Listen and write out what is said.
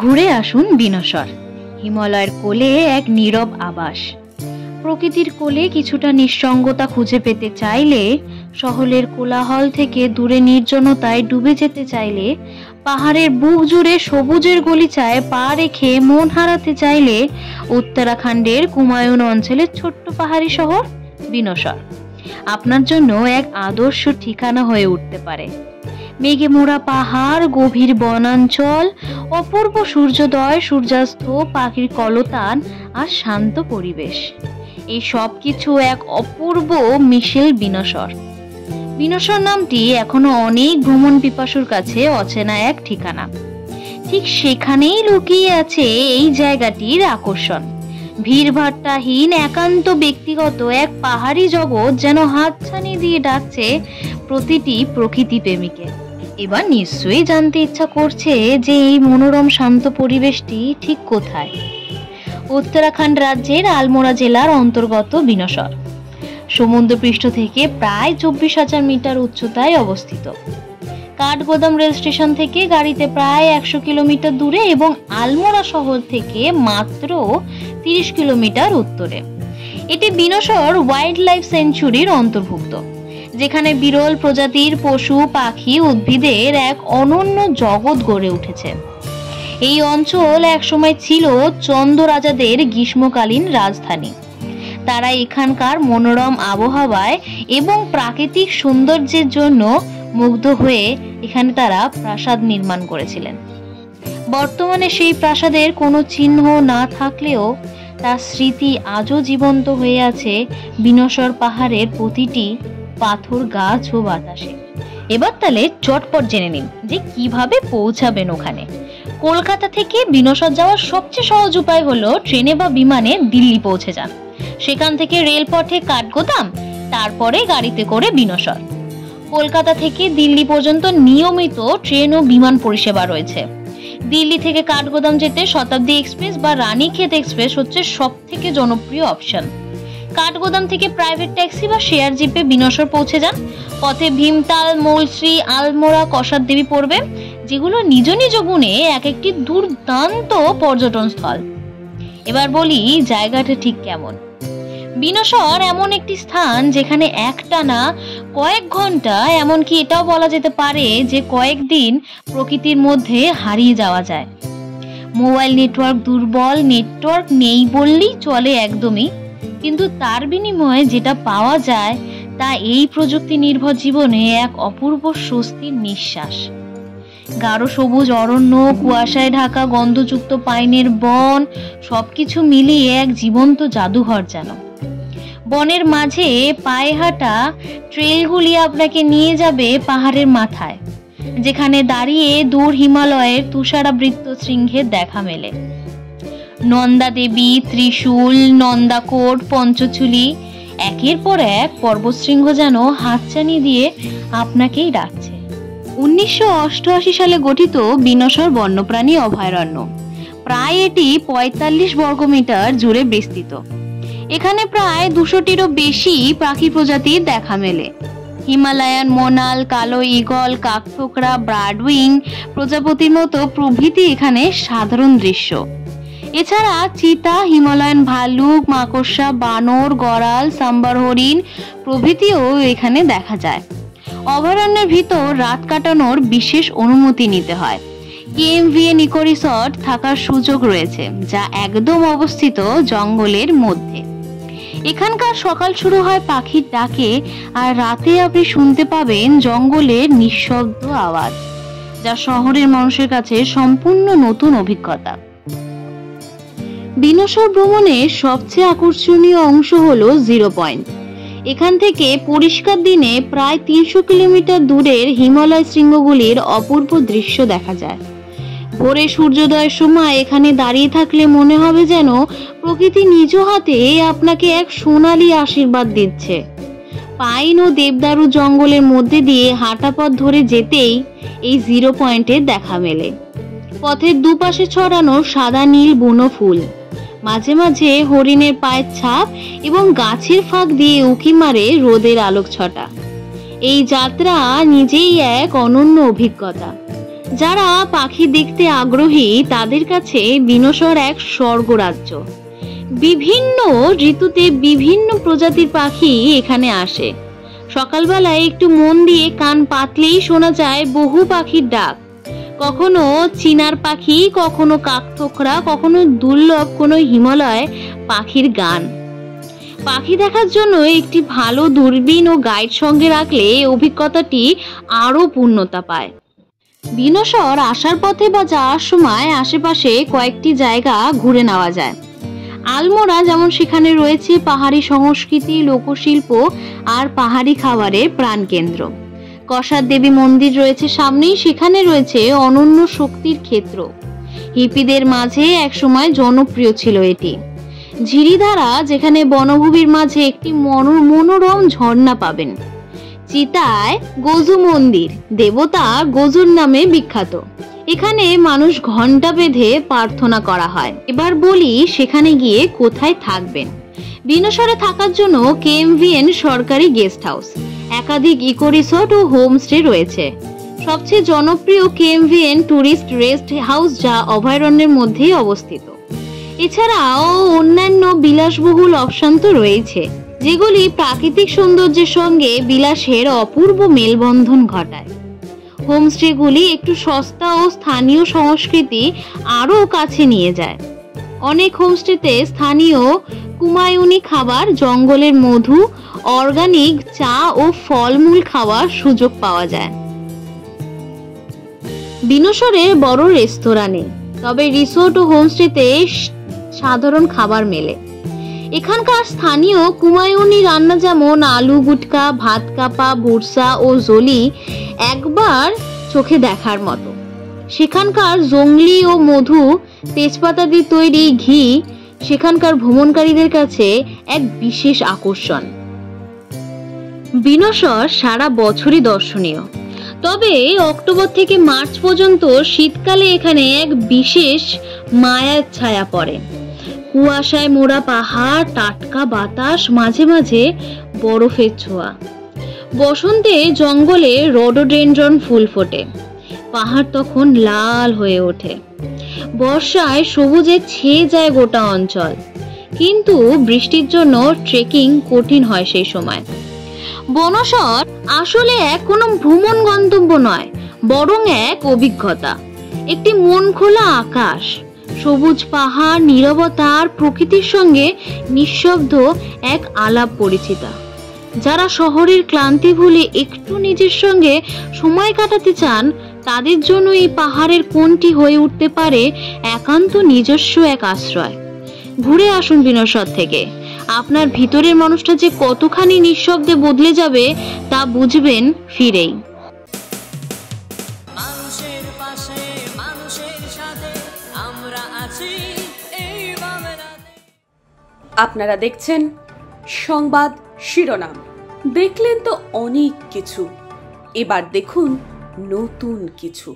ঘুরে আসুন বিনশর। হিমালয়ের কোলে এক নীরব আবাস। প্রকৃতির কোলে কিছুটা নিঃসঙ্গতা খুঁজে পেতে চাইলে, শহরের কোলাহল থেকে দূরে নির্জনতায় ডুবে যেতে চাইলে, পাহাড়ের বুক জুড়ে সবুজের গলিচায় পা রেখে মন হারাতে চাইলে, উত্তরাখণ্ডের কুমায়ুন অঞ্চলের ছোট্ট পাহাড়ি শহর বিনশর আপনার জন্য এক আদর্শ ঠিকানা হয়ে উঠতে পারে। মেঘে মোড়া পাহাড়, গভীর বনাঞ্চল, অপূর্ব সূর্যোদয়, সূর্যাস্ত, পাখির কলতান আর শান্ত পরিবেশ, এই সব কিছু এক অপূর্ব মিশেল বিনশর। বিনশর নামটি এখনো অনেক ভ্রমণ পিপাসুর কাছে অচেনা এক ঠিকানা। ঠিক সেখানেই লুকিয়ে আছে এই জায়গাটির আকর্ষণ। ভিড়ভাট্টাহীন একান্ত ব্যক্তিগত এক পাহাড়ি জগৎ যেন হাতছানি দিয়ে ডাকছে প্রতিটি প্রকৃতি প্রেমীকে। এবার নিশ্চয়ই জানতে ইচ্ছা করছে যে এই মনোরম শান্ত পরিবেশটি ঠিক কোথায়। উত্তরাখণ্ড রাজ্যের আলমোড়া জেলার অন্তর্গত বিনশর সমুদ্রপৃষ্ঠ থেকে প্রায় 24,000 মিটার উচ্চতায় অবস্থিত। কাঠগোদাম রেল স্টেশন থেকে গাড়িতে প্রায় 100 কিলোমিটার দূরে এবং আলমোড়া শহর থেকে মাত্র 30 কিলোমিটার উত্তরে। এটি বিনশর ওয়াইল্ড লাইফ সেঞ্চুরির অন্তর্ভুক্ত, যেখানে বিরল প্রজাতির পশু, পাখি, উদ্ভিদের এক অনন্য জগৎ গড়ে উঠেছে। এই অঞ্চল একসময় ছিল চন্দ রাজাদের গ্রীষ্মকালীন রাজধানী। তারা এখানকার মনোরম আবহাওয়ায় এবং প্রাকৃতিক সৌন্দর্যের জন্য মুগ্ধ হয়ে এখানে তারা প্রাসাদ নির্মাণ করেছিলেন। বর্তমানে সেই প্রাসাদের কোনো চিহ্ন না থাকলেও তার স্মৃতি আজও জীবন্ত হয়ে আছে বিনশর পাহাড়ের প্রতিটি পাথর, গাছ ও বাতাসে। এবার তাহলে চটপট জেনে নিন যে কিভাবে পৌঁছাবেন ওখানে। কলকাতা থেকে বিনশর যাওয়ার সবচেয়ে সহজ উপায় হলো ট্রেনে বা বিমানে দিল্লি পৌঁছে যান। সেখান থেকে রেলপথে কাঠগোদাম, তারপরে গাড়িতে করে বিনশর। কলকাতা থেকে দিল্লি পর্যন্ত নিয়মিত ট্রেন ও বিমান পরিষেবা রয়েছে। দিল্লি থেকে কাঠগোদাম যেতে শতাব্দী এক্সপ্রেস বা রানীক্ষেত এক্সপ্রেস হচ্ছে সব থেকে জনপ্রিয় অপশন। কাঠগোদাম থেকে প্রাইভেট ট্যাক্সি বা শেয়ার জিপে বিনশর পৌঁছে যান। পথে ভীমতাল, মৌলশ্রী, আলমোড়া, কসার দেবী পড়বে, যেগুলো নিজ নিজ গুণে এক একটি দুর্দান্ত পর্যটন স্থল। এবার বলি জায়গাটা ঠিক কেমন। বিনশর এমন একটি স্থান যেখানে একটানা কয়েক ঘন্টা, এমনকি এটাও বলা যেতে পারে যে কয়েকদিন প্রকৃতির মধ্যে হারিয়ে যাওয়া যায়। মোবাইল নেটওয়ার্ক দুর্বল, নেটওয়ার্ক নেই বললেই চলে একদমই, কিন্তু তার বিনিময়ে যেটা পাওয়া যায় তা এই প্রযুক্তি নির্ভর জীবনে এক অপূর্ব স্বস্তির নিঃশ্বাস। গাঢ় সবুজ অরণ্য, কুয়াশায় ঢাকা গন্ধযুক্ত পাইনের বন, সবকিছু মিলিয়ে এক জীবন্ত জাদুঘর যেন। বনের মাঝে পায়ে হাঁটা ট্রেলগুলি আপনাকে নিয়ে যাবে পাহাড়ের মাথায়, যেখানে দাঁড়িয়ে দূর হিমালয়ের তুষারাবৃত শৃঙ্গের দেখা মেলে। নন্দা দেবী, ত্রিশূল, নন্দাকোট, পঞ্চচুলি, একের পর এক পর্বতশৃঙ্গ যেন হাতছানি দিয়ে আপনাকেই ডাকছে। 1988 সালে গঠিত বিনশর বন্যপ্রাণী অভয়ারণ্য। প্রায় এটি 45 বর্গমিটার জুড়ে বিস্তৃত। এখানে প্রায় 200টিরও বেশি পাখি প্রজাতির দেখা মেলে। হিমালয়ান মোনাল, কালো ঈগল, কাকঠোকরা, ব্রাডউইং প্রজাপতির মতো প্রভৃতি এখানে সাধারণ দৃশ্য। এছাড়া চিতা, হিমালয়ান ভালুক, মাকড়সা, বানর, গড়াল, সাম্বার হরিণ প্রভৃতিও এখানে দেখা যায়। অভয়ারণ্যের ভিতর রাত কাটানোর বিশেষ অনুমতি নিতে হয়। কেএমভিএন ইকো রিসর্ট থাকার সুযোগ রয়েছে, যা একদম অবস্থিত জঙ্গলের মধ্যে। এখানকার সকাল শুরু হয় পাখির ডাকে, আর রাতে আপনি শুনতে পাবেন জঙ্গলের নিঃশব্দ আওয়াজ, যা শহরের মানুষের কাছে সম্পূর্ণ নতুন অভিজ্ঞতা। বিনশর ভ্রমণের সবচেয়ে আকর্ষণীয় অংশ হলো জিরো পয়েন্ট। এখান থেকে পরিষ্কার দিনে প্রায় 300 কিলোমিটার দূরের হিমালয় শৃঙ্গগুলির অপূর্ব দৃশ্য দেখা যায়। ভোরে সূর্যোদয়ের সময় এখানে দাঁড়িয়ে থাকলে মনে হবে যেন প্রকৃতি নিজ হাতে আপনাকে এক সোনালী আশীর্বাদ দিচ্ছে। পাইন ও দেবদারু জঙ্গলের মধ্যে দিয়ে হাঁটা পথ ধরে যেতেই এই জিরো পয়েন্টের দেখা মেলে। পথের দুপাশে ছড়ানো সাদা নীল বুনো ফুল, মাঝে মাঝে হরিণের পায়ের ছাপ এবং গাছের ফাঁক দিয়ে উঁকি মারে রোদের আলোক ছটা। এই যাত্রা নিজেই এক অনন্য অভিজ্ঞতা, যারা পাখি দেখতে আগ্রহী তাদের কাছে বিনশর এক স্বর্গরাজ্য। বিভিন্ন ঋতুতে বিভিন্ন প্রজাতির পাখি এখানে আসে। সকালবেলায় একটু মন দিয়ে কান পাতলেই শোনা যায় বহু পাখির ডাক। কখনো চিনার পাখি, কখনো কাকথোকরা, কখনো দুর্লভ কোনো হিমালয় পাখির গান। পাখি দেখার জন্য একটি ভালো দূরবীন ও গাইড সঙ্গে রাখলে অভিজ্ঞতাটি আরো পূর্ণতা পায়। বিনশর আসার পথে বা যাওয়ার সময় আশেপাশে কয়েকটি জায়গা ঘুরে নেওয়া যায়। আলমোড়া, যেমন সেখানে রয়েছে পাহাড়ি সংস্কৃতি, লোকশিল্প আর পাহাড়ি খাবারের প্রাণকেন্দ্র। কসার দেবী মন্দির রয়েছে সামনেই, সেখানে রয়েছে অনন্য শক্তির ক্ষেত্র। হিপিদের মাঝে একসময় জনপ্রিয় ছিল এটি। ঝিরিধারা, যেখানে বনভূমির মাঝে একটি মনোরম ঝর্ণা পাবেন। চিতায় গজু মন্দির, দেবতা গজুর নামে বিখ্যাত। এখানে মানুষ ঘন্টা বেঁধে প্রার্থনা করা হয়। এবার বলি সেখানে গিয়ে কোথায় থাকবেন। বিনশরে থাকার জন্য কেএমভিএন সরকারি গেস্ট হাউস, একাধিক ইকো রিসোর্ট ও হোমস্টে রয়েছে। সবচেয়ে জনপ্রিয় কেএমভিএন টুরিস্ট রেস্ট হাউস, যা অভয়ারণ্যের মধ্যেই অবস্থিত। এছাড়াও অন্যান্য বিলাসবহুল অপশন তো রয়েছে, যেগুলি প্রাকৃতিক সৌন্দর্যের সঙ্গে বিলাসের অপূর্ব মেলবন্ধন ঘটায়। হোমস্টেগুলি একটু সস্তা ও স্থানীয় সংস্কৃতি আরও কাছে নিয়ে যায়। অনেক হোমস্টেতে স্থানীয় কুমায়ুনি খাবার, জঙ্গলের মধু, অর্গানিক চা ও ফলমূল খাওয়ার সুযোগ পাওয়া যায়। বিনশরে বড় রেস্তোরাঁ নেই, তবে রিসোর্ট ও হোমস্টেতে সাধারণ খাবার মেলে। এখানকার স্থানীয় কুমায়ুনি রান্না, যেমন আলু গুটকা, ভাত কাপা, বুরসা ও জলি, একবার চোখে দেখার মতো। সেখানকার জংলি ও মধু, তেজপাতা দিয়ে তৈরি ঘি সেখানকার ভ্রমণকারীদের কাছে এক বিশেষ আকর্ষণ। বিনশর সারা বছরই দর্শনীয়, তবে অক্টোবর থেকে মার্চ পর্যন্ত শীতকালে এখানে এক বিশেষ মায়ার ছায়া পড়ে। কুয়াশায় মোড়া পাহাড়, টাটকা বাতাস, মাঝে মাঝে বরফের ছোঁয়া। বসন্তে জঙ্গলে রডোডেনড্রন ফুল ফোটে, পাহাড় তখন লাল হয়ে ওঠে। বর্ষায় সবুজে ছেয়ে যায় গোটা অঞ্চল, কিন্তু বৃষ্টির জন্য ট্রেকিং কঠিন হয় সেই সময়। বনশর আসলে এক কোনো ভ্রমণ গন্তব্য নয়, বরং এক অভিজ্ঞতা। একটি মন খোলা আকাশ, সবুজ পাহাড়, নীরবতা আর প্রকৃতির সঙ্গে নিঃশব্দ এক আলাপ পরিচিতা। যারা শহরের ক্লান্তি ভুলে একটু নিজের সঙ্গে সময় কাটাতে চান, তাদের জন্য এই পাহাড়ের কোণটি হয়ে উঠতে পারে একান্ত নিজস্ব এক আশ্রয়। ঘুরে আসুন বিনশর থেকে। আপনার ভিতরের মানুষটা যে কতখানি নিঃশব্দে বদলে যাবে তা বুঝবেন ফিরেই। আপনারা দেখছেন সংবাদ শিরোনাম। দেখলেন তো অনেক কিছু, এবার দেখুন নতুন কিছু।